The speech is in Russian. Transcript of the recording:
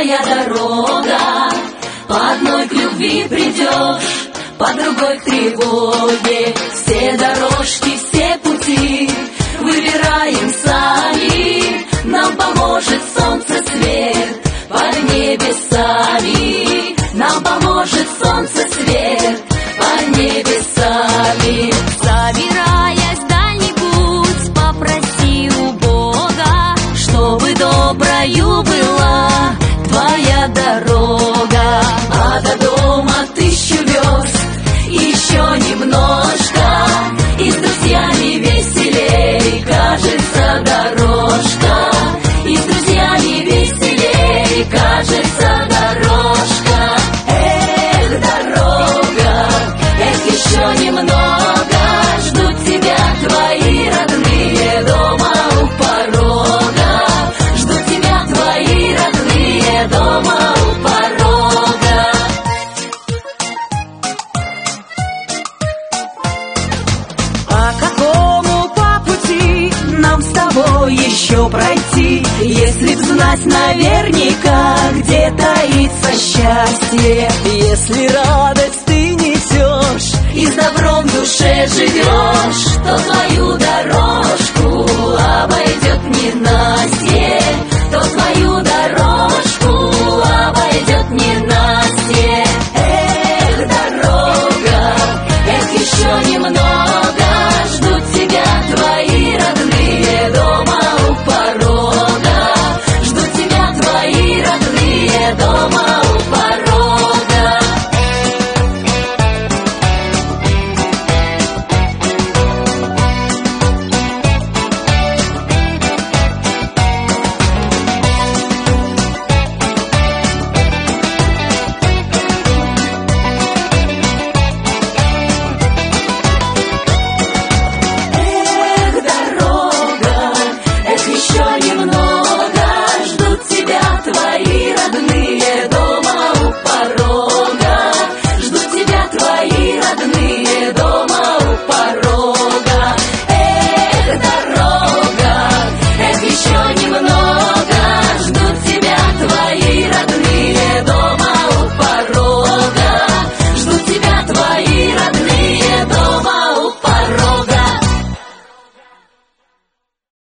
твоя дорога. По одной к любви придешь, по другой к тревоге. Все дорожки, все пути выбираем сами. Нам поможет солнце свет под небесами. Нам поможет солнце свет под небесами. Собираясь в дальний путь, попроси у Бога, чтобы доброю была твоя дорога. А до дома 1000 верст, еще немножко, и с друзьями веселей кажется дорожка. И с друзьями веселей кажется дорожка. Эх, дорога, эх, еще немного, ждут тебя твои родные дома у порога. Ждут тебя твои родные дома у порога. По какому по пути нам с тобой еще пройти, если б знать наверняка, где таится счастье? Если радость ты несешь И с добром в душе живешь, то твою дорожку обойдет не надо.